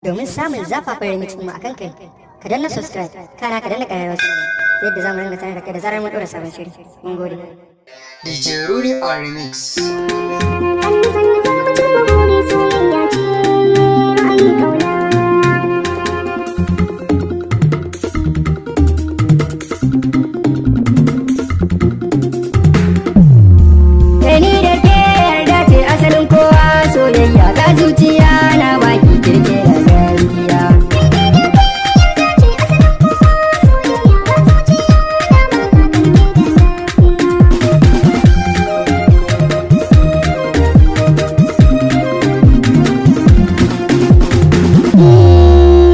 Domin samun zafafan remix ɗin mu akan kai, ka danna subscribe, kana ka danna ƙararrawar sanarwa yadda za mu ringa sanar da kai da zarar mun ɗora sabon shiri. Mun gode. DJ Rudy on Remix. Sannu za mu cimma buri, soyayya ce ra'ayin ƙauna. Ni da ke yarda ce asalin kowa, soyayya ga zuciya na baki kirke da gaskiya.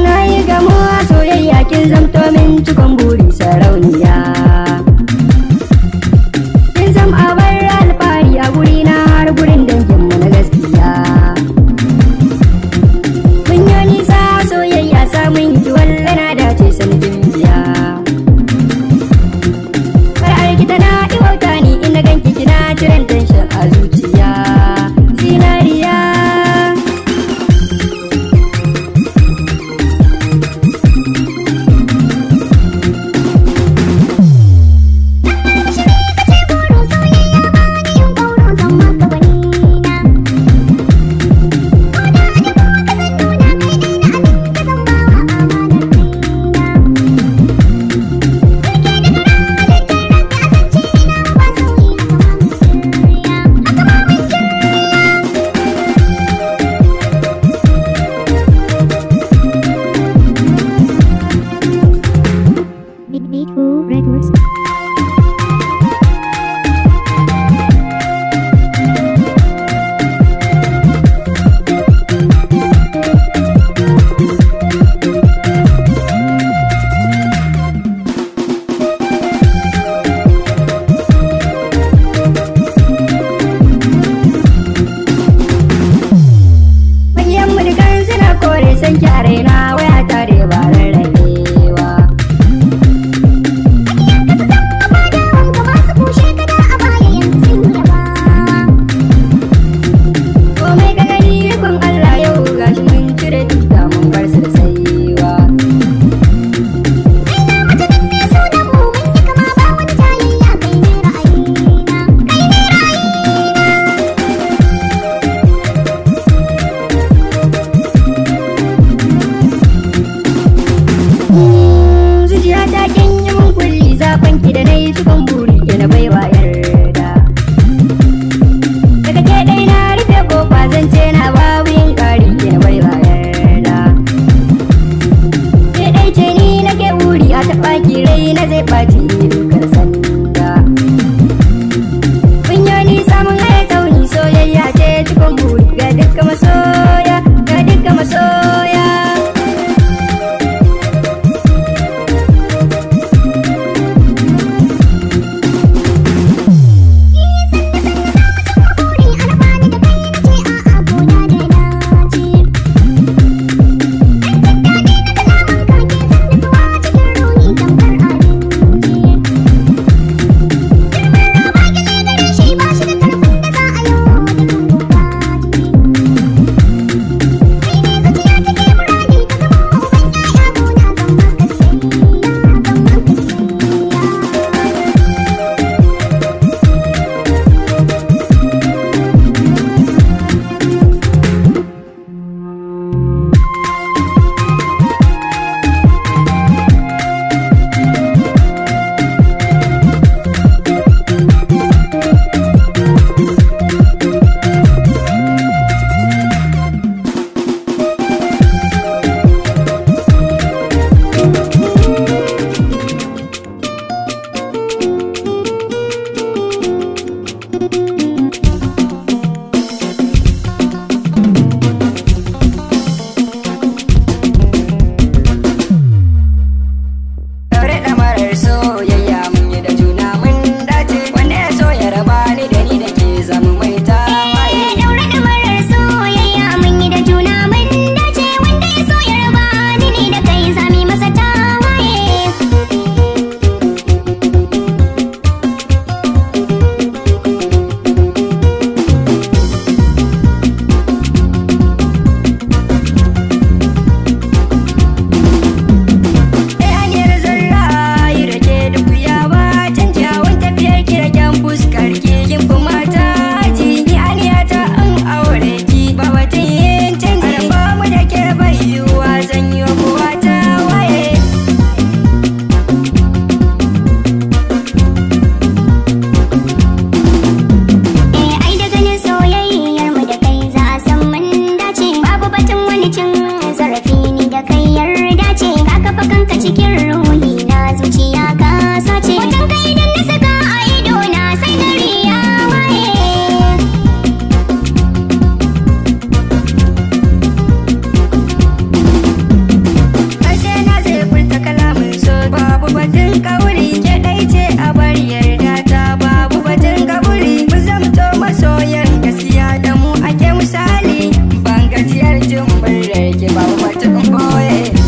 Na yi gamuwa soyayya kin zamto min cikon buri sarauniya. Kin zam abar alfahari a gurina har gurin danginmu na gaskiya. Mun yi nisa soyayya samun ki walle na dace sanadin biya. Far'ar ki tana ɗiwauta ni ina ganki kina ciren tension a zuciya. Zinariya. Records. Manyan mulkan suna kore san ki a raina waya tare ba rarrabewa. Komai ka gani rikon Allah yau gashi mun cire tuta mun bar su da saiwa. Aina mace din ne sunan mu mun yi kama ba wani jayayya kai ne ra'ayina. Kai ne ra'ayina. ce babu mace in boye.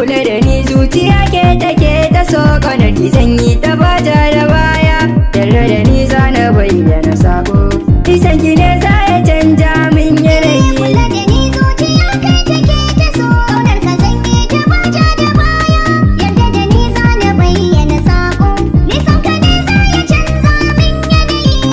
kula da ni zuciya ke take ta so ƙaunar ki sanyi ta bata da baya yarda da ni za na bayyana sabo isan ki ne za ya canja min yanayi kula da ni zuciya kai take ta so ƙaunar ka sanyi ta bata da baya yarda da ni za na bayyana sabo nisan ka ne za ya canza min yanayi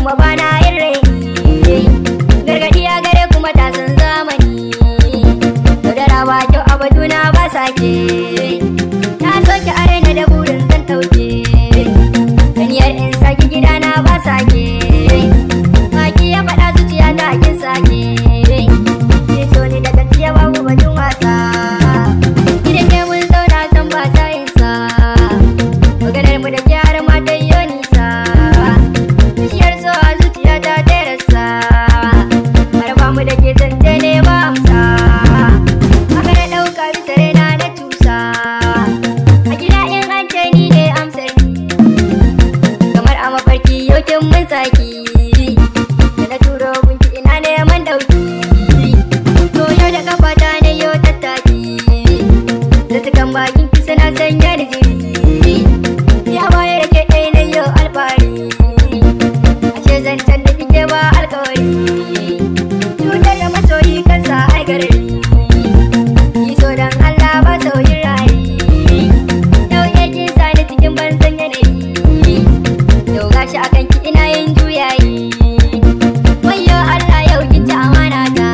kuma bana yin raini. Gargadi ya gare kuma ta san zamani. Yaudara ba kyau a batuna ba sake. Na soke arena da burin zan ɗauke. Ganiyar in sake gidana ba sake. Baki ya faɗa zuciya ta kin sake. Ke so ni da gaskiya babu batun wasa. Gidan ke mun zauna san ba sa yin sa. Maganar mu da gyara ma ta yi nisa. Bishiyar so a zuciya ta terasa. Maraba mu da ke zance ne ba amsa. Haka na ɗauka bisa raina na cusa. A gida in an ce ni ne amsar ni. Kamar a mafarki yau kin mun saki. Da na turo gunki ina neman ɗauki. To yau da kafata ne yau tattaki. Zattukan bakin ki suna sanya ni jiri. Ya bayar da ke ɗai na yau alfahari. Ashe zancen da kike ba alkawari. Cutar da masoyi kansa ai garari. Ki so dan Allah ba sauyin rayi. Yau ya kin sani cikin banzan yanayi. Yau gashi akan ki ina yin juyayi. Wayyo Allah yau kin ci amana ta.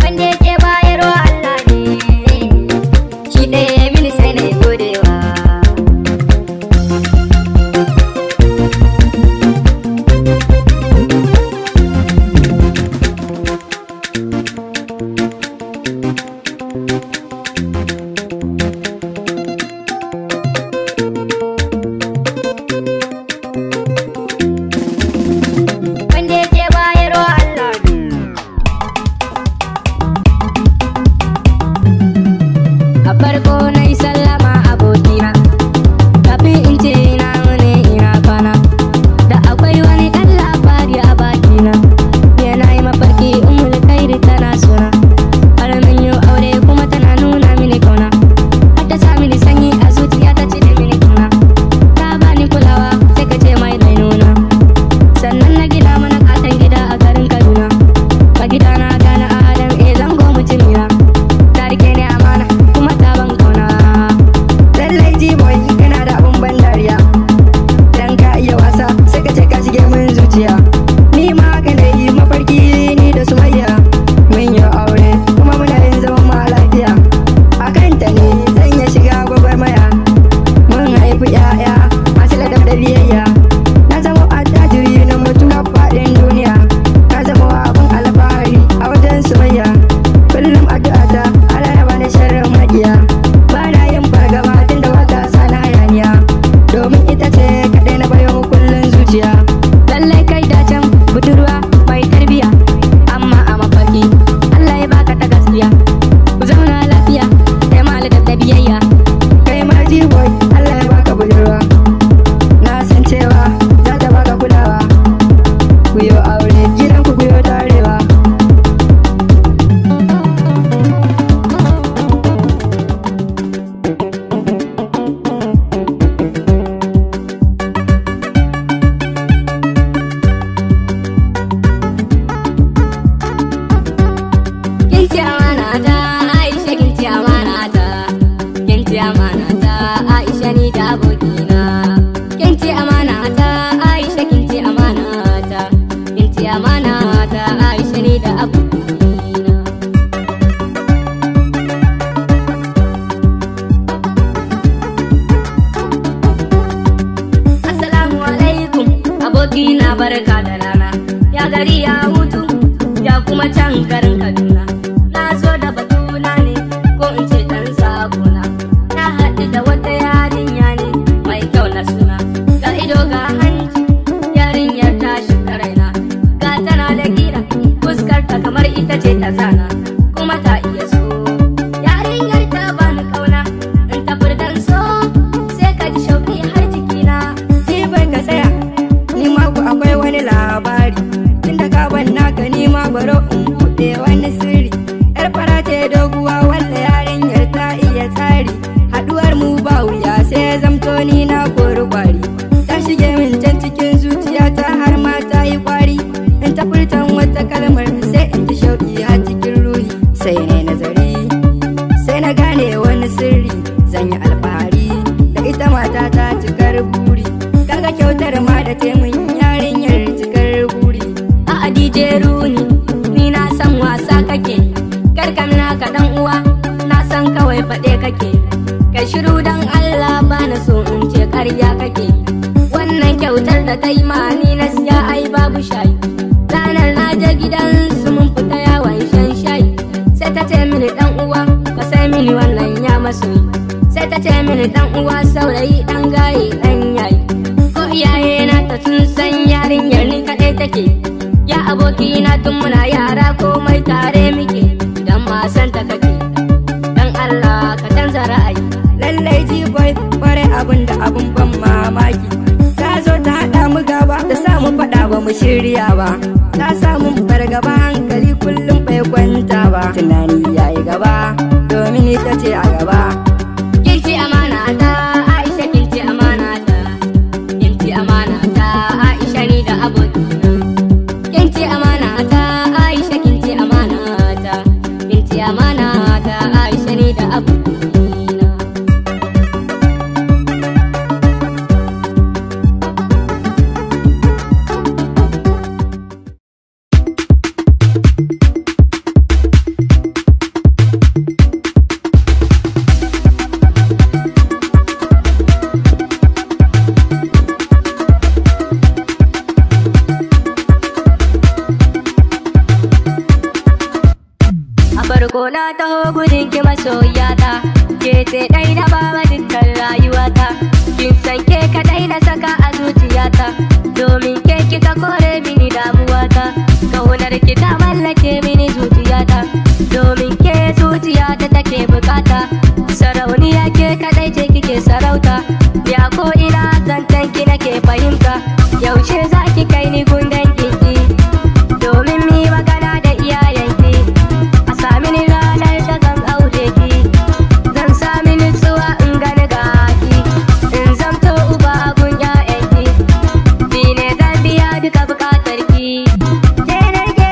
Wanda yake bayarwa Allah ne. Shi ɗaya ya mini sai na yi godewa. Wanda yake bayarwa Allah ne. A farko na yi sallama abokina, kafin in ce ina wani ina kwana. Da akwai wani ɗan labari a bakina, yana yi mafarki umul kairi tana suna. Har mun yi aure kuma tana nuna mini kauna. Har ta sa mini sanyi a zuciya ta cire mini kuna. Ta bani kulawa sai ka ce mai nuna. Sannan na gina mana katon gida a garin Kaduna. Ba gida na gane Adam zango mutumina. Ta rike ni amana kuma ta ban kauna. Lallai G-boy kana da abun ban dariya. Dan ka iya wasa sai ka ce ka shige min zuciya. Ni ma haka na yi mafarki ni da Sumayya. Mun yi aure kuma muna yin zaman ma lafiya. A kanta ne zan iya shiga gwagwarmaya. Mun haifi 'ya'ya masu ladab da biyayya. Na zama attajiri na mutu na faɗin duniya. Na zama abin alfahari a wajen Sumayya. Kullum addu'ata Allah ya bani sharrin maƙiya. Ba na yin fargaba tun da wata sana hayaniya. Domin ita ce kaɗai na bayo kullum zuciya. Lallai kai da can budurwa mai tarbiya. Amma a mafarki Allah ya baka ta gaskiya. Ku zauna lafiya kai ma da biyayya. Kai ma G-boy Allah ya baka budurwa. Na san cewa za ta baka kulawa. Ku yi aure gidan ku yi tarewa. Kin ci amana ta Aisha, kin ci amana ta. Kin ci amana ta Aisha ni da abokina. Kin ci amana ta Aisha, kin ci amana ta. Kin ci amana ta Aisha ni da abokina. Assalamu alaikum abokina, barka da rana. Ya gari ya hutu ya kuma can garin Kaduna. Na zo da batuna ne ko in ce ɗan sakona. Na haɗu da wata yarinya ne mai kyau na suna. Ga ido ga hanci yarinyar ta shiga raina. Ga tana da gira fuskarta kamar ita ce ta sana. Kuma ta iya so yarinyar ta bani kauna. In ta furdan so sai ka ji shauƙi har jikina. Ni bai ka tsaya ni ma ku akwai wani labari. Tunda ka ban naka ni ma baro in buɗe wani sirri. ta yi mani na siya ai babu shayi. Ranar na je gidan su mun fita yawon shan shayi. Sai ta ce mini dan uwa ka sai mini wannan ya masoyi. Sai ta ce mini dan uwa saurayi dan gaye dan yayi. Ko iyaye na ta tun san yarinyar ni kaɗai take. Ya aboki na tun muna yara komai tare muke. Idan ma san ta kake dan Allah ka canza ra'ayi. Lallai ji boy kware abun da abun ban mamaki. Ta zo ta haɗa mu gaba ta samu faɗa ba mu shirya ba. Ta samu fargaba hankali kullum bai kwanta ba. Tunani yayi gaba domin ita ce a gaba. Kinci amana ta Aisha, kinci amana ta, kinci amana ta Aisha ni da abokina. Kinci amana ta Aisha, kinci amana ta, kinci amana ta Aisha ni da abokina. Farko na taho gudun ki masoyata, ke ce ɗai na baba dukkan rayuwata. Kin san ke kaɗai na saka a zuciyata, domin ke kika kore mini damuwata. Kaunar ki ta mallake mini zuciyata, domin ke zuciyata take bukata. Sarauniya ke kaɗai ce kike sarauta, ya ko ina zancen ki nake fahimta. Yaushe za ki kai ni gundan kinki, domin mi magana da iyayenki. Samini ranar da zan aure ki, zan sami nutsuwa in gani gaki, in zamto uba gun ƴaƴanki, ni ne zan biya duka bukatar ki. Ke na rike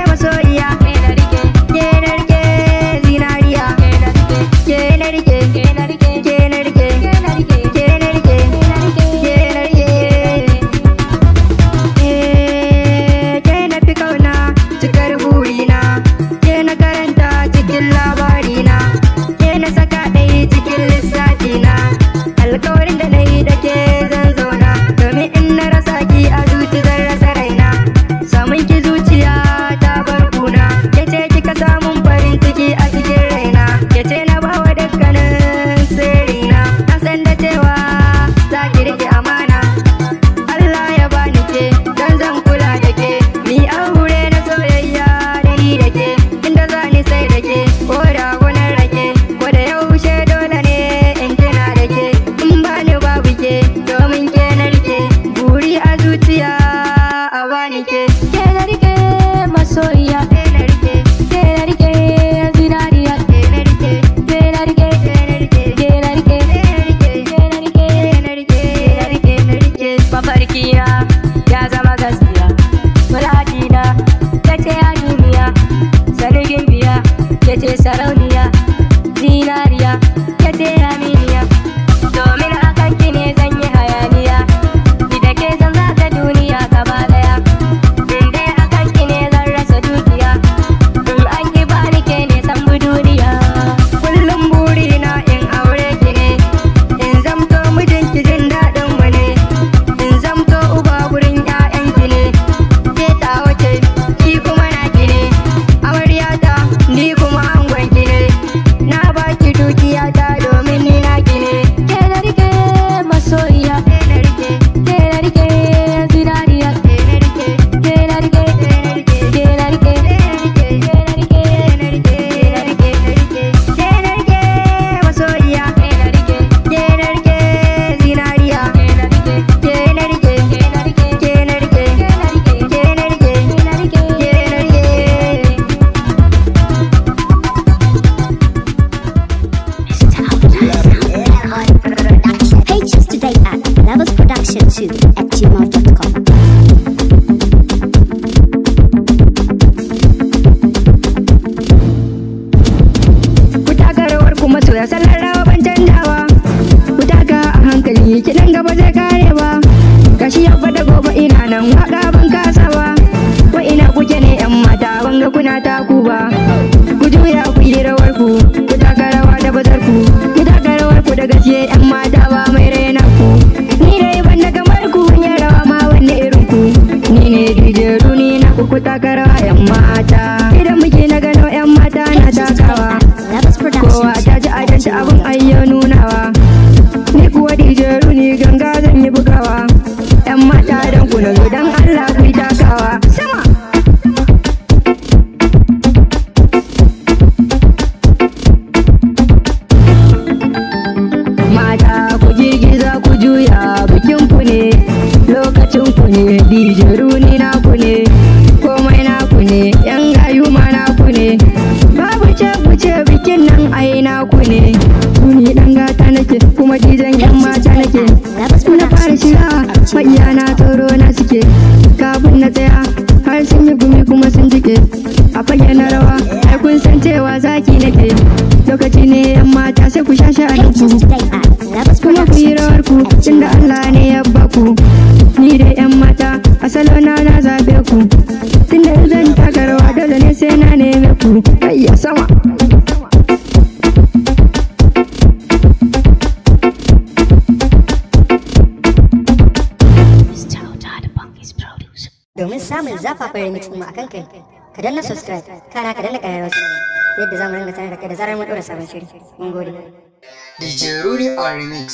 masoyiya, Ke na rike, ke na rike zinariya, ke na rike, ke na rike, ke na rike, ke na rike, ke na rike, ke na rike, ke na rike, ke na rike. Ke na fi kauna cikar burina, ke na karanta cikin labarina, ke na saka ɗaya cikin lissafina. Alkawarin da na yi da ke zan zauna, domin in na rasa ki a zuci zan rasa raina. Samun ki zuciya ta bar kuna, ke ce kika samun farin ciki a cikin raina, ke ce na bawa dukkanin sirrina. Na san da cewa za ki rike amana, Allah ya bani ke dan zan kula da ke. Ni aure na soyayya da ni da ke, inda za ni sai da ke, ko da gonar rake, ko da yaushe dole ne in tuna da ke. In bani babu ke, domin ke na rike, buri a zuciya a bani ke. ke na rike masoyiya, Ke na rike, ke na rike zinariya, ke na rike, ke na rike, ke na rike, ke na rike, ke na rike, ke na rike. ke na rike, ke na rike. Mafarkina ya zama gaskiya, muradina ta ce a duniya, sanigin biya ya ce sarauniya, zinariya ya ce aminiya. Domin akan ki ne zan yi hayaniya, ni da ke zan zaga duniya gaba daya. In dai akan ki ne zan rasa dukiya, in an ki bani ke ne san bu duniya. Kullum burina in aure ki ne, in zamto mijinki jin daɗin mu ne, in zamto uba gurin ƴaƴanki ne. Ke ta wace ki kuma na ki ne, amaryata ni kuma angon ki ne. Na baki dukiyata domin ni na ki ne. Ke na rike masoyiya, Ke na rike, ke na rike zinariya, ke na rike, ke na rike, ke na rike, ke na rike, ke na rike, ke na rike, ke na rike, ke na rike masoyiya. ke na rike, Ke na rike zinariya, ke na rike, ke na rike, ke na rike, ke na rike, ke na rike, ke na rike, ke na rike. ke na rike. Pages today at levelsproduction2@gmail.com. Ku taka rawar kuma soya sallar rawa ban canjawa. Ku taka a hankali kiɗan gaba zai karewa. Gashi ya fada gobe ina nan waka ban kasawa. Wa ina kuke ne yan mata ban ga kuna taku ba. Ku juya ku yi rawar ku, ku taka rawa da bazar ku. Ku taka rawar ku da gaske yan mata ba mai raina ku. Ni dai ban da kamar ku yin rawa ma na zo dan Allah ku yi takawa sama. Mata ku girgiza ku juya bikin ku ne, lokacin ku ne, DJ Rooney na ku ne, komai na ku ne, yan gayu ma na ku ne, babu ce bikin nan ai na ku ne. Ni dan gata nake kuma dijan yan mata nake, na fara shiga maƙiya na tsoro na suke, kafin na tsaya har sun yi gumi kuma sun jike, a fage na rawa ai kun san cewa zaki nake, lokaci ne yan mata sai ku shasha a ku kuma ku yi rawar ku tunda Allah ne ya baku. Ni da yan mata a salona na zabe ku, tunda zan taka rawa dole ne sai na neme ku. Ayya sama. Domin samun zafafan remix mu akan kai, ka danna subscribe, kana ka danna ƙararrawar sanarwa, yadda za mu ringa sanar da kai da zarar mun ɗora sabon shiri. Mun gode. DJ Rooney on Remix.